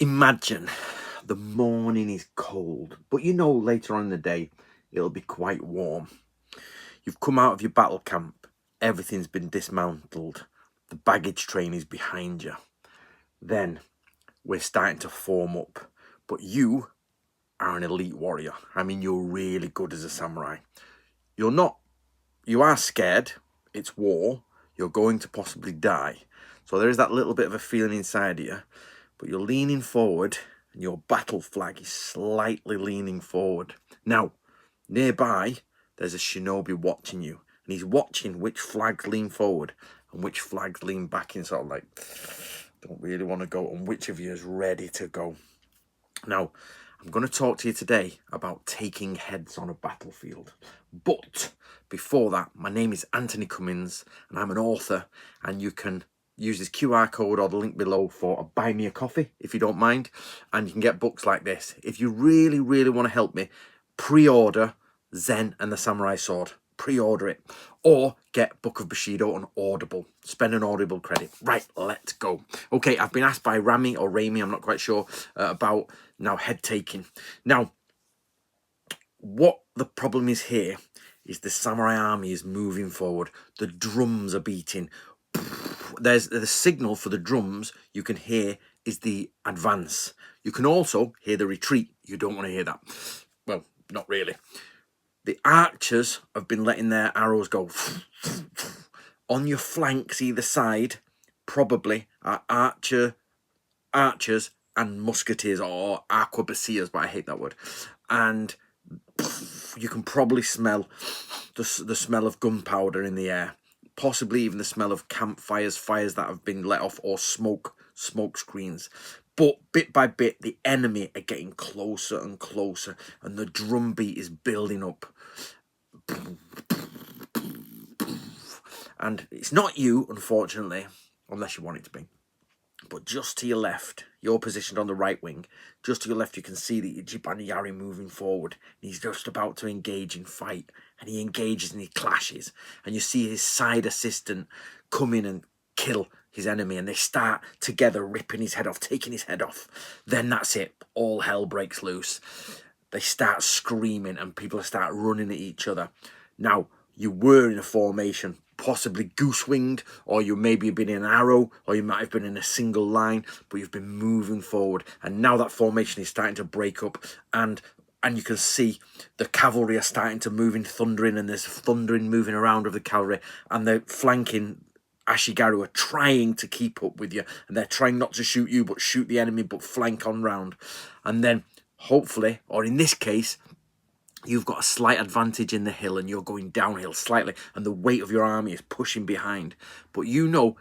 Imagine the morning is cold, but you know later on in the day it'll be quite warm. You've come out of your battle camp, everything's been dismantled, the baggage train is behind you. Then we're starting to form up, but you are an elite warrior. I mean, you're really good as a samurai. You're not, you are scared, it's war, you're going to possibly die. So there is that little bit of a feeling inside of you, but you're leaning forward and your battle flag is slightly leaning forward. Now, nearby, there's a shinobi watching you, and he's watching which flags lean forward and which flags lean back in, sort of like, don't really want to go, and which of you is ready to go. Now, I'm going to talk to you today about taking heads on a battlefield. But before that, my name is Anthony Cummins, and I'm an author, and you can use this QR code or the link below for a buy me a coffee, if you don't mind, and you can get books like this. If you really, really want to help me, pre-order Zen and the Samurai Sword. Pre-order it, or get Book of Bushido on Audible. Spend an Audible credit. Right, let's go. Okay, I've been asked by Rami or Rami, I'm not quite sure, about now head taking. Now, what the problem is here is the samurai army is moving forward. The drums are beating. There's the signal for the drums you can hear is the advance. You can also hear the retreat. You don't want to hear that. Well, not really. The archers have been letting their arrows go. On your flanks either side probably are archers and musketeers, or arquebusiers, but I hate that word. And you can probably smell the smell of gunpowder in the air, possibly even the smell of campfires, fires that have been let off, or smoke screens. But bit by bit, the enemy are getting closer and closer, and the drumbeat is building up. And it's not you, unfortunately, unless you want it to be. But just to your left, you're positioned on the right wing. Just to your left, you can see the Ichiban Yari moving forward. He's just about to engage in fight. And he engages and he clashes. And you see his side assistant come in and kill his enemy. And they start together ripping his head off, taking his head off. Then that's it. All hell breaks loose. They start screaming and people start running at each other. Now, you were in a formation, possibly goose-winged, or you maybe have been in an arrow, or you might have been in a single line, but you've been moving forward. And now that formation is starting to break up, and you can see the cavalry are starting to move in thundering, and there's thundering moving around of the cavalry, and they're flanking. Ashigaru are trying to keep up with you, and they're trying not to shoot you, but shoot the enemy, but flank on round. And then, hopefully, or in this case, you've got a slight advantage in the hill and you're going downhill slightly, and the weight of your army is pushing behind. But you know,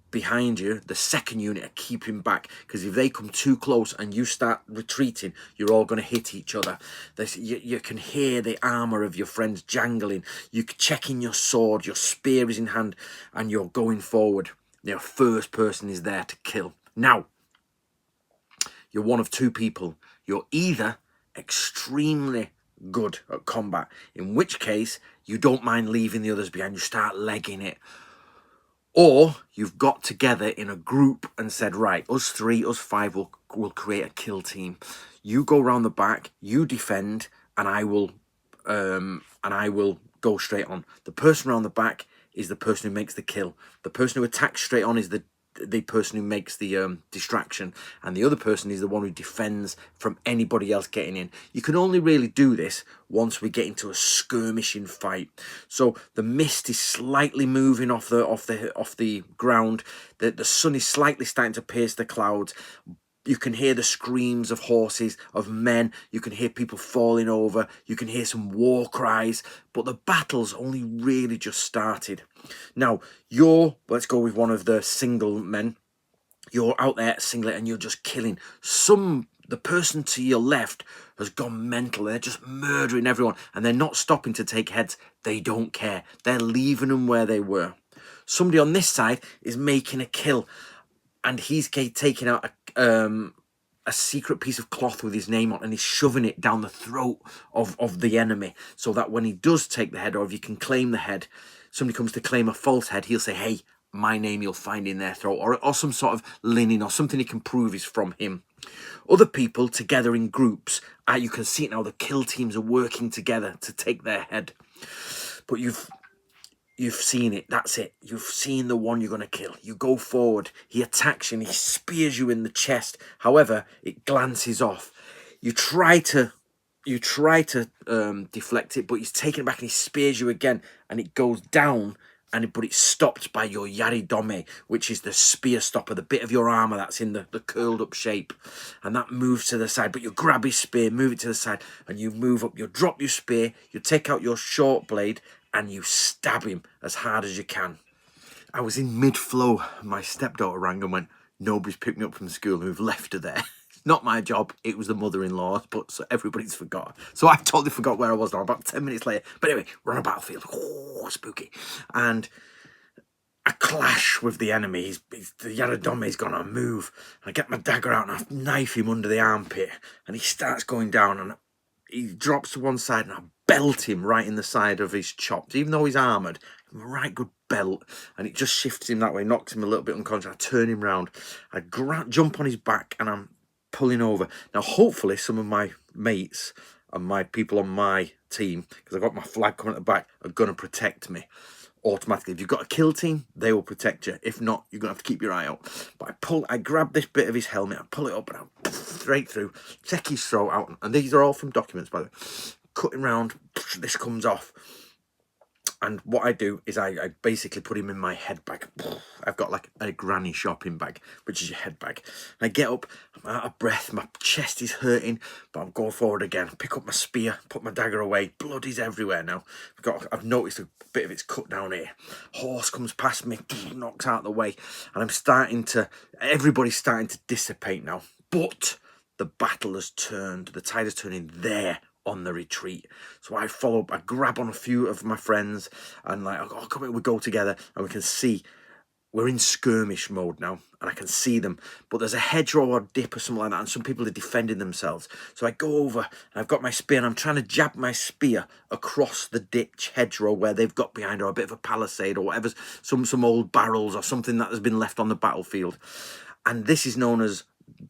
behind you, the second unit are keeping back, because if they come too close and you start retreating, you're all going to hit each other. You can hear the armor of your friends jangling. You're checking your sword, your spear is in hand, and you're going forward. Your first person is there to kill. Now, you're one of two people. You're either extremely good at combat, in which case you don't mind leaving the others behind, you start legging it, or you've got together in a group and said, right, us three, us five will create a kill team. You go around the back, you defend, and I will go straight on. The person around the back is the person who makes the kill. The person who attacks straight on is the person who makes the distraction, and the other person is the one who defends from anybody else getting in. You can only really do this once we get into a skirmishing fight. So the mist is slightly moving off the ground. The sun is slightly starting to pierce the clouds. You can hear the screams of horses, of men. You can hear people falling over. You can hear some war cries. But the battle's only really just started. Now, let's go with one of the single men. You're out there singlet and you're just killing. The person to your left has gone mental. They're just murdering everyone. And they're not stopping to take heads. They don't care. They're leaving them where they were. Somebody on this side is making a kill. And he's taking out a secret piece of cloth with his name on, and he's shoving it down the throat of the enemy, so that when he does take the head, or if you can claim the head, somebody comes to claim a false head, he'll say, hey, my name you'll find in their throat, or some sort of linen, or something he can prove is from him. Other people together in groups, you can see it now, the kill teams are working together to take their head. But you've seen it, that's it. You've seen the one you're going to kill. You go forward, he attacks you and he spears you in the chest. However, it glances off. You try to deflect it, but he's taken it back and he spears you again, and it goes down, but it's stopped by your Yaridome, which is the spear stopper, the bit of your armor that's in the curled up shape, and that moves to the side. But you grab his spear, move it to the side, and you move up. You drop your spear, you take out your short blade, and you stab him as hard as you can. I was in mid-flow. My stepdaughter rang and went, "Nobody's picked me up from school and we've left her there." Not my job, it was the mother-in-law, but so everybody's forgot. So I totally forgot where I was now, about 10 minutes later. But anyway, we're on a battlefield. Oh, spooky. And I clash with the enemy. The Yaradome's gonna move. I get my dagger out and I knife him under the armpit. And he starts going down and he drops to one side and I belt him right in the side of his chops. Even though he's armoured, a right good belt, and it just shifts him that way, knocks him a little bit unconscious. I turn him round, I jump on his back and I'm pulling over. Now hopefully some of my mates and my people on my team, because I've got my flag coming at the back, are going to protect me automatically. If you've got a kill team, they will protect you. If not, you're going to have to keep your eye out. But I grab this bit of his helmet, I pull it up and I straight through, check his throat out, and these are all from documents, by the way. Cutting round, this comes off. And what I do is I basically put him in my head bag. I've got like a granny shopping bag, which is your head bag. And I get up, I'm out of breath, my chest is hurting, but I'm going forward again. Pick up my spear, put my dagger away. Blood is everywhere now. I've noticed a bit of it's cut down here. Horse comes past me, knocks out the way. And everybody's starting to dissipate now. But the battle has turned, the tide is turning there on the retreat. So I grab on a few of my friends and like, oh, come on, we go together, and we can see we're in skirmish mode now, and I can see them, but there's a hedgerow or dip or something like that, and some people are defending themselves. So I go over and I've got my spear and I'm trying to jab my spear across the ditch hedgerow where they've got behind, or a bit of a palisade or whatever, some old barrels or something that has been left on the battlefield. And this is known as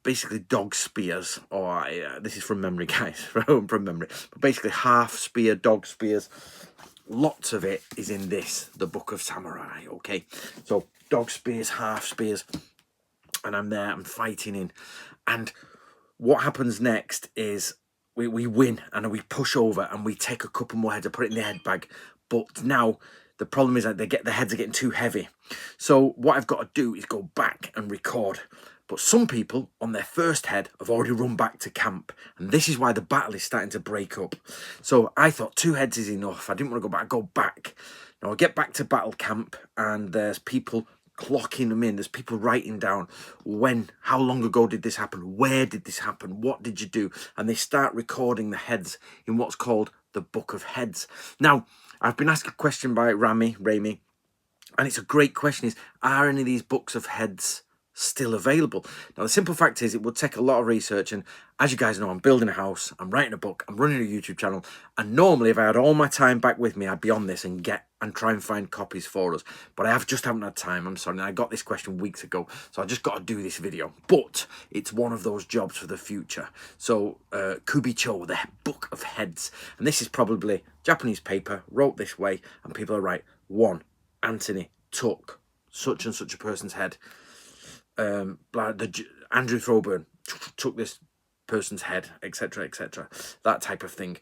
basically dog spears, or this is from memory, guys, from memory, but basically half spear, dog spears. Lots of it is in the Book of Samurai. Okay, so dog spears, half spears, and I'm there, I'm fighting in. And what happens next is we win, and we push over and we take a couple more heads. I put it in the head bag, but now the problem is that the heads are getting too heavy. So what I've got to do is go back and record. But some people on their first head have already run back to camp, and this is why the battle is starting to break up. So I thought 2 heads is enough. I didn't want to go back. I go back. Now I get back to battle camp, and there's people clocking them in. There's people writing down how long ago did this happen? Where did this happen? What did you do? And they start recording the heads in what's called the Book of Heads. Now, I've been asked a question by Rami, and it's a great question, is, are any of these books of heads still available? Now, the simple fact is it would take a lot of research, and as you guys know, I'm building a house, I'm writing a book, I'm running a YouTube channel, and normally if I had all my time back with me, I'd be on this and try and find copies for us, but I just haven't had time. I'm sorry. I got this question weeks ago, so I just got to do this video, but it's one of those jobs for the future. So Kubicho, the Book of Heads, and this is probably Japanese paper wrote this way, and people are right. 1, Anthony took such and such a person's head. Andrew Throburn took this person's head, etc., etc., that type of thing.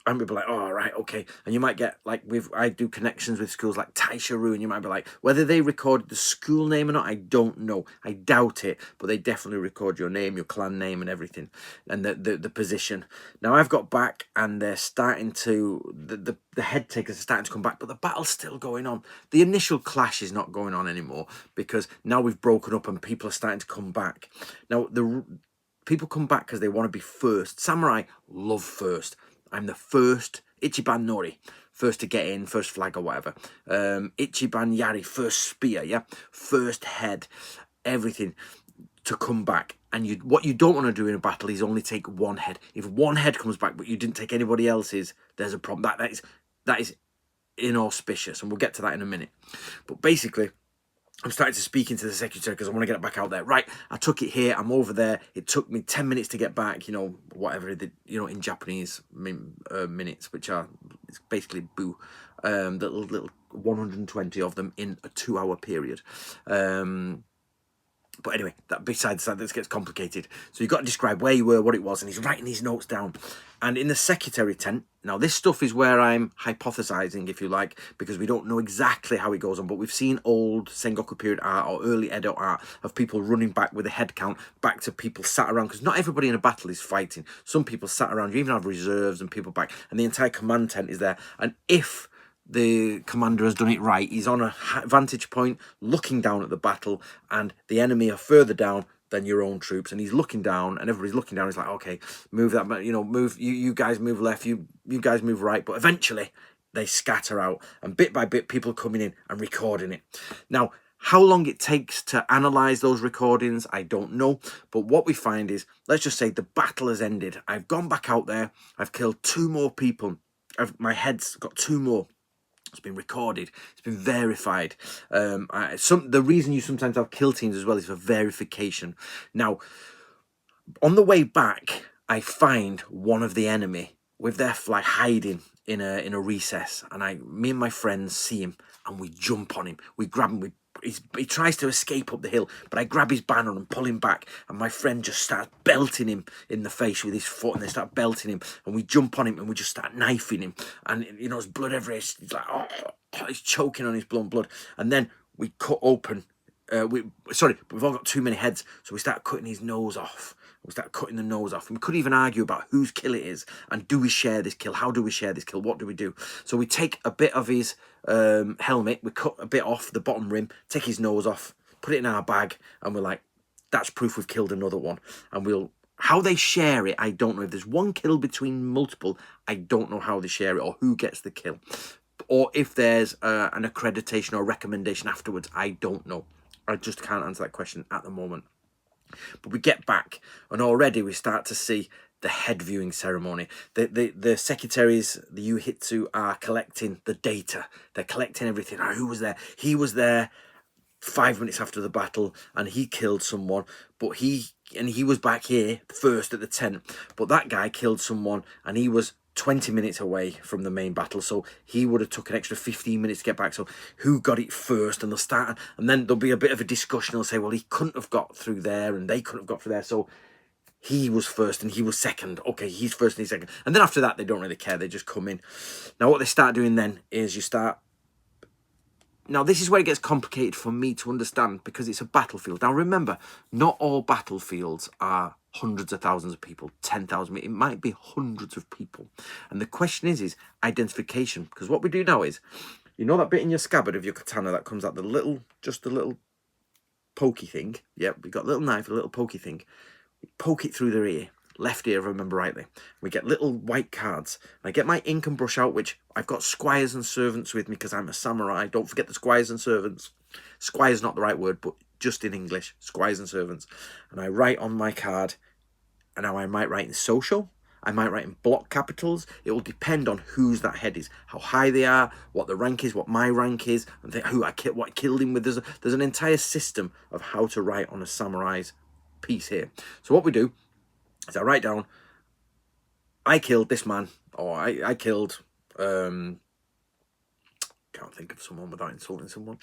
And we'd be like, oh, right, okay. And you might get, like, I do connections with schools like Taisharu, and you might be like, whether they recorded the school name or not, I don't know. I doubt it, but they definitely record your name, your clan name and everything, and the position. Now, I've got back, and they're starting to, the head takers are starting to come back, but the battle's still going on. The initial clash is not going on anymore, because now we've broken up and people are starting to come back. Now, people come back because they want to be first. Samurai love first. I'm the first Ichiban Nori, first to get in, first flag or whatever. Ichiban Yari, first spear, yeah? First head, everything to come back. And what you don't want to do in a battle is only take 1 head. If 1 head comes back, but you didn't take anybody else's, there's a problem. That is inauspicious, and we'll get to that in a minute. But basically, I'm starting to speak into the secretary because I want to get it back out there. Right, I took it here. I'm over there. It took me 10 minutes to get back. You know, whatever in Japanese minutes, which are it's basically boo. The little 120 of them in a 2-hour period. But anyway, that besides that, this gets complicated. So you've got to describe where you were, what it was, and he's writing these notes down. And in the secretary tent, now this stuff is where I'm hypothesizing, if you like, because we don't know exactly how it goes on, but we've seen old Sengoku period art or early Edo art of people running back with a head count back to people sat around, because not everybody in a battle is fighting. Some people sat around, you even have reserves and people back, and the entire command tent is there. And if the commander has done it right, he's on a vantage point looking down at the battle, and the enemy are further down than your own troops, and he's looking down, and everybody's looking down. He's like, okay, move that, move, you guys move left, you guys move right. But eventually they scatter out, and bit by bit people coming in and recording it. Now, how long it takes to analyze those recordings, I don't know. But what we find is, let's just say the battle has ended. I've gone back out there, I've killed 2 more people, my head's got 2 more. It's been recorded. It's been verified. The reason you sometimes have kill teams as well is for verification. Now, on the way back, I find one of the enemy with their flag hiding in a recess, and me and my friends see him, and we jump on him. We grab him. He tries to escape up the hill, but I grab his banner and pull him back, and my friend just starts belting him in the face with his foot, and they start belting him, and we jump on him, and we just start knifing him, and there's blood everywhere. He's like, oh, he's choking on his blood, and then we cut open. We've all got too many heads, so we start cutting his nose off. We start cutting the nose off. We could even argue about whose kill it is, and do we share this kill? How do we share this kill? What do we do? So we take a bit of his helmet, we cut a bit off the bottom rim, take his nose off, put it in our bag, and we're like, that's proof we've killed another one. And how they share it, I don't know. If there's one kill between multiple, I don't know how they share it or who gets the kill. Or if there's an accreditation or recommendation afterwards, I don't know. I just can't answer that question at the moment. But we get back, and already we start to see the head viewing ceremony. The secretaries, the Yuhitsu, are collecting the data. They're collecting everything. Oh, who was there? He was there 5 minutes after the battle, and he killed someone. But he was back here first at the tent. But that guy killed someone, and he was 20 minutes away from the main battle, so he would have took an extra 15 minutes to get back. So who got it first? And they'll start, and then there'll be a bit of a discussion. They'll say, well, he couldn't have got through there, and they couldn't have got through there, so he was first and he was second. Okay, he's first and he's second. And then after that, they don't really care. They just come in. Now, what they start doing then is now, this is where it gets complicated for me to understand, because it's a battlefield. Now, remember, not all battlefields are hundreds of thousands of people, 10,000. It might be hundreds of people. And the question is identification. Because what we do now is, that bit in your scabbard of your katana that comes out, just the little pokey thing. Yep, we got a little knife, a little pokey thing. We poke it through their ear. Left ear, if I remember rightly. We get little white cards. I get my ink and brush out, which I've got squires and servants with me because I'm a samurai. Don't forget the squires and servants. Squire's not the right word, but just in English, squires and servants. And I write on my card, and now I might write in social, I might write in block capitals. It will depend on whose that head is, how high they are, what the rank is, what my rank is, and what I killed him with. There's an entire system of how to write on a samurai's piece here. So what we do is I write down, I killed this man, or I killed, can't think of someone without insulting someone,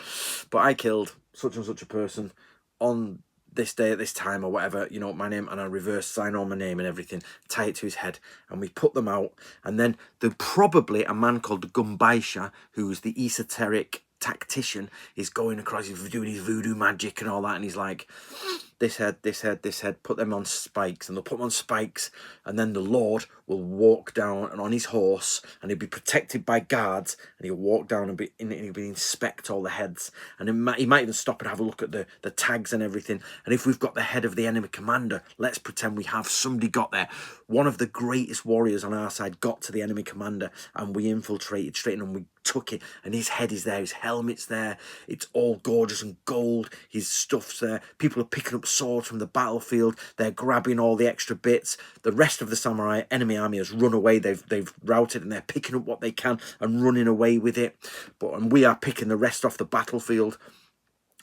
but I killed such and such a person on this day at this time, or whatever, my name, and I reverse sign on my name and everything, tie it to his head, and we put them out. And then there's probably a man called Gumbaisha, who's the esoteric tactician, is going across, he's doing his voodoo magic and all that, and he's like, this head, put them on spikes, and they'll put them on spikes, and then the Lord will walk down and on his horse, and he'll be protected by guards, and he'll walk down and he'll inspect all the heads, and he might even stop and have a look at the tags and everything. And if we've got the head of the enemy commander, let's pretend we have somebody got there. One of the greatest warriors on our side got to the enemy commander, and we infiltrated straight in, and we took it, and his head is there, his helmet's there, it's all gorgeous and gold, his stuff's there, people are picking up swords from the battlefield, they're grabbing all the extra bits. The rest of the samurai enemy army has run away, they've routed, and they're picking up what they can and running away with it, and we are picking the rest off the battlefield.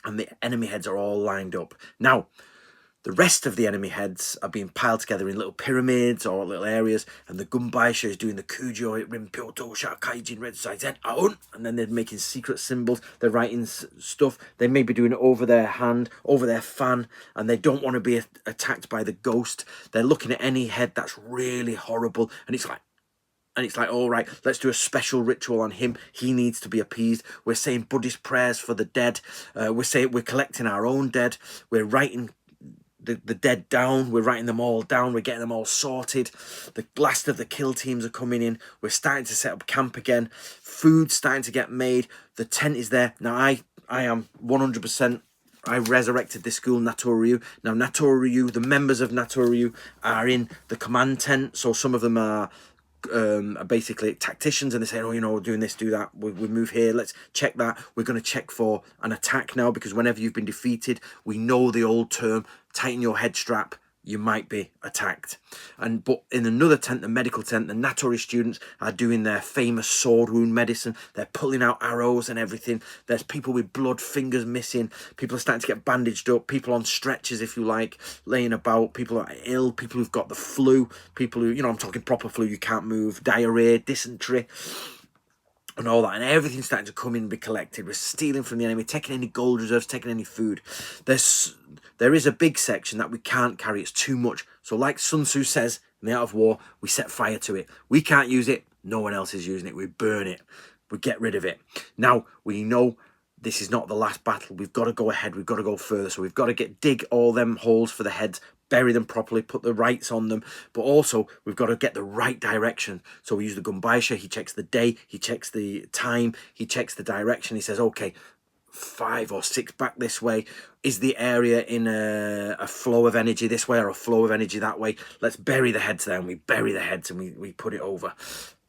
and the enemy heads are all lined up. Now, the rest of the enemy heads are being piled together in little pyramids or little areas, and the Gunbaisha is doing the Kujo, Rimpyoto, Shakaijin, Red Saizen, Aun, and then they're making secret symbols, they're writing stuff, they may be doing it over their hand, over their fan, and they don't want to be attacked by the ghost. They're looking at any head that's really horrible, and it's like, all right, let's do a special ritual on him. He needs to be appeased. We're saying Buddhist prayers for the dead. We're collecting our own dead. We're writing the dead down. We're writing them all down. We're getting them all sorted. The last of the kill teams are coming in. We're starting to set up camp again. Food's starting to get made. The tent is there. Now, I am 100%... I resurrected this school, Natoryu. Now, Natoryu, the members of Natoryu are in the command tent. So some of them are basically tacticians, and they say, oh, you know, doing this, do that, we move here, let's check that. We're going to check for an attack now, because whenever you've been defeated, we know the old term, tighten your head strap, you might be attacked. But in another tent, the medical tent, the Natori students are doing their famous sword wound medicine. They're pulling out arrows and everything. There's people with blood, fingers missing. People are starting to get bandaged up. People on stretchers, if you like, laying about. People are ill. People who've got the flu. People who, you know, I'm talking proper flu, you can't move. Diarrhea, dysentery, and all that, and everything's starting to come in and be collected. We're stealing from the enemy, taking any gold reserves, taking any food. There is a big section that we can't carry. It's too much. So like Sun Tzu says in The Art of War, we set fire to it. We can't use it. No one else is using it. We burn it. We get rid of it. Now, we know this is not the last battle. We've got to go ahead. We've got to go further. So we've got to dig all them holes for the heads, bury them properly, put the rights on them, but also we've got to get the right direction. So we use the Gunbaisha. He checks the day, he checks the time, he checks the direction. He says, okay, 5 or 6 back this way. Is the area in a flow of energy this way or a flow of energy that way? Let's bury the heads there, and we bury the heads and we put it over.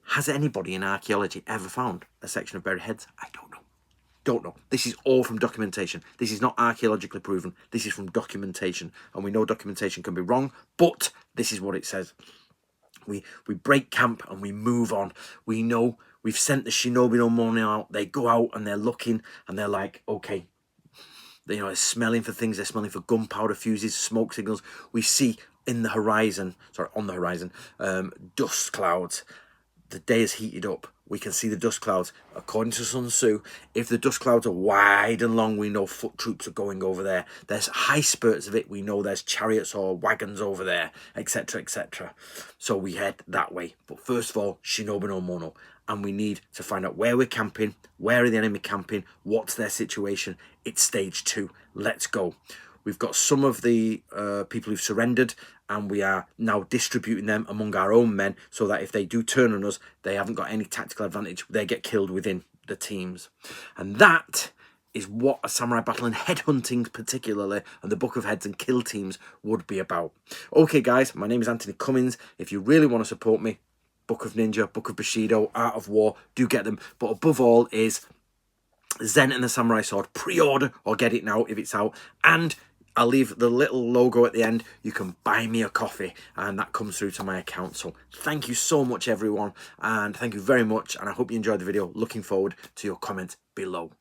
Has anybody in archaeology ever found a section of buried heads? I don't know. Don't know. This is all from documentation. This is not archaeologically proven. This is from documentation, and we know documentation can be wrong, but this is what it says. We break camp and we move on. We know we've sent the Shinobi no Mono out. They go out and they're looking and they're like, okay, you know, they're smelling for things. They're smelling for gunpowder fuses, smoke signals. We see in the horizon, on the horizon, dust clouds. The day is heated up. We can see the dust clouds. According to Sun Tzu, if the dust clouds are wide and long, we know foot troops are going over there. There's high spurts of it. We know there's chariots or wagons over there, etc., etc. So we head that way. But first of all, Shinobi no Mono. And we need to find out where we're camping, where are the enemy camping, what's their situation. It's stage 2. Let's go. We've got some of the people who've surrendered, and we are now distributing them among our own men so that if they do turn on us, they haven't got any tactical advantage. They get killed within the teams. And that is what a samurai battle and headhunting particularly, and the Book of Heads and kill teams would be about. Okay, guys, my name is Anthony Cummins. If you really want to support me, Book of Ninja, Book of Bushido, Art of War, do get them. But above all is Zen and the Samurai Sword. Pre-order or get it now if it's out. And I'll leave the little logo at the end. You can buy me a coffee, and that comes through to my account. So thank you so much, everyone, and thank you very much, and I hope you enjoyed the video. Looking forward to your comment below.